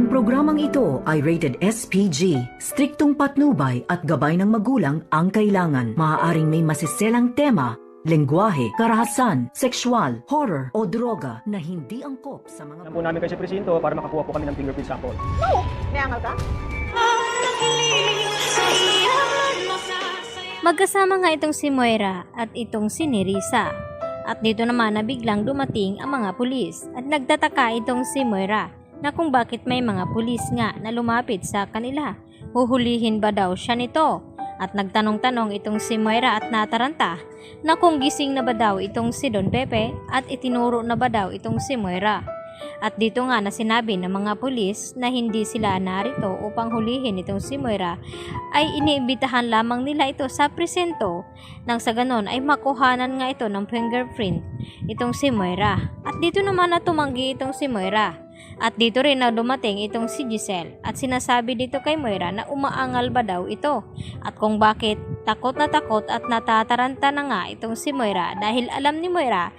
Ang programang ito ay rated SPG. Striktong patnubay at gabay ng magulang ang kailangan. Maaaring may masiselang tema, lengguwahe, karahasan, sexual, horror o droga na hindi angkop sa mga... Alam po namin kayo sa presinto para makakuha po kami ng fingerprint sample. No! May angal ka? Magkasama nga itong si Moira at itong si Nerissa. At dito naman na biglang dumating ang mga pulis at nagtataka itong si Moira na kung bakit may mga pulis nga na lumapit sa kanila. Huhulihin ba daw siya nito? At nagtanong-tanong itong si Moira at nataranta na kung gising na ba daw itong si Don Pepe at itinuro na ba daw itong si Moira. At dito nga na sinabi ng mga pulis na hindi sila narito upang hulihin itong si Moira ay iniimbitahan lamang nila ito sa presento nang sa ganon ay makuhanan nga ito ng fingerprint itong si Moira. At dito naman na tumanggi itong si Moira. At dito rin na dumating itong si Giselle at sinasabi dito kay Moira na umaangal ba daw ito at kung bakit takot at natataranta na nga itong si Moira dahil alam ni Moira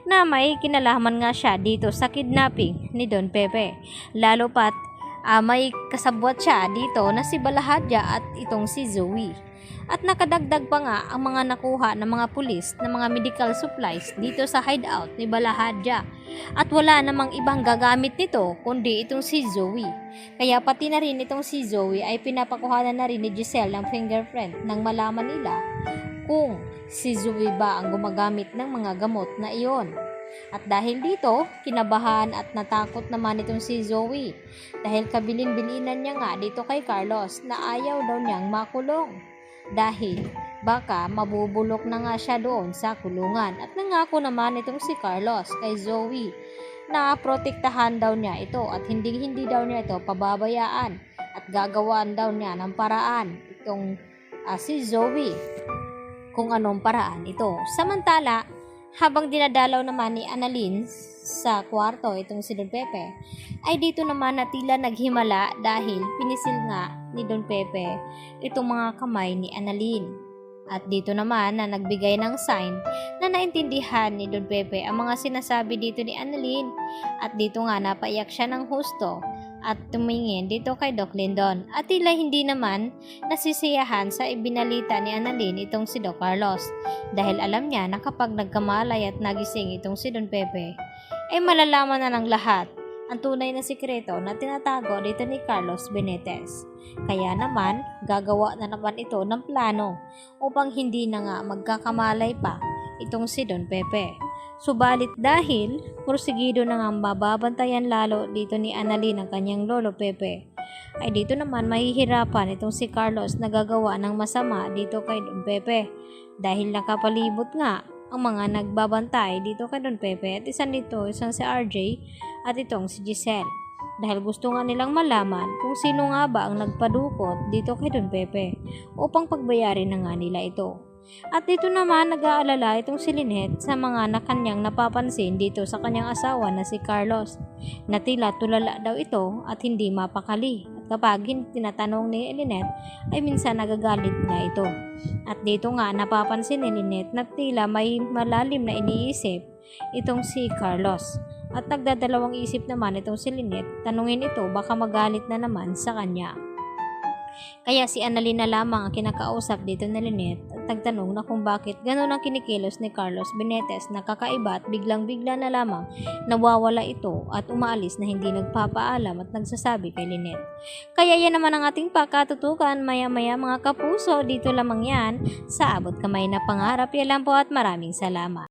na may kinalaman nga siya dito sa kidnapping ni Don Pepe. Lalo pat may kasabwat siya dito na si Balahadja at itong si Zoe. At nakadagdag pa nga ang mga nakuha ng mga pulis na mga medical supplies dito sa hideout ni Balahadja. At wala namang ibang gagamit nito kundi itong si Zoe. Kaya pati na rin itong si Zoe ay pinapakuhanan na rin ni Giselle ng fingerprint nang malaman nila kung si Zoe ba ang gumagamit ng mga gamot na iyon. At dahil dito, kinabahan at natakot naman itong si Zoe dahil kabilin-bilinan niya nga dito kay Carlos na ayaw daw niyang makulong. Dahil baka mabubulok na nga siya doon sa kulungan at nangako naman itong si Carlos kay Zoe na protektahan daw niya ito at hindi daw niya ito pababayaan at gagawaan daw niya ng paraan itong si Zoe kung anong paraan ito. Samantala, habang dinadalaw naman ni Annalyn sa kwarto itong si Don Pepe, ay dito naman na tila naghimala dahil pinisil nga ni Don Pepe itong mga kamay ni Annalyn. At dito naman na nagbigay ng sign na naintindihan ni Don Pepe ang mga sinasabi dito ni Annalyn. At dito nga napaiyak siya ng husto at tumingin dito kay Doc Lindon at tila hindi naman nasisiyahan sa ibinalita ni Annalyn itong si Doc Carlos dahil alam niya na kapag nagkamalay at nagising itong si Don Pepe ay malalaman na ng lahat ang tunay na sikreto na tinatago dito ni Carlos Benitez. Kaya naman gagawa na naman ito ng plano upang hindi na nga magkakamalay pa itong si Don Pepe. Subalit dahil porsigido na nga mababantayan lalo dito ni Annalyn ang kanyang lolo Pepe, ay dito naman mahihirapan itong si Carlos na gagawa ng masama dito kay Don Pepe dahil nakapalibot nga ang mga nagbabantay dito kay Don Pepe at isang si RJ at itong si Giselle dahil gusto nga nilang malaman kung sino nga ba ang nagpadukot dito kay Don Pepe upang pagbayarin na nga nila ito. At dito naman nag-aalala itong si Lynette sa mga kanyang napapansin dito sa kanyang asawa na si Carlos na tila tulala daw ito at hindi mapakali at kapag tinatanong ni Lynette ay minsan nagagalit nga ito. At dito nga napapansin ni Lynette na tila may malalim na iniisip itong si Carlos at nagdadalawang isip naman itong si Lynette tanungin ito baka magalit na naman sa kanya. Kaya si Annalyn na lamang ang kinakausap dito ni Lynette at nagtanong na kung bakit gano'n ang kinikilos ni Carlos Benitez na kakaiba at biglang-bigla na lamang nawawala ito at umaalis na hindi nagpapaalam at nagsasabi kay Lynette. Kaya yan naman ang ating pakatutukan maya-maya mga kapuso, dito lamang yan sa Abot Kamay na Pangarap. Yan lang po at maraming salamat.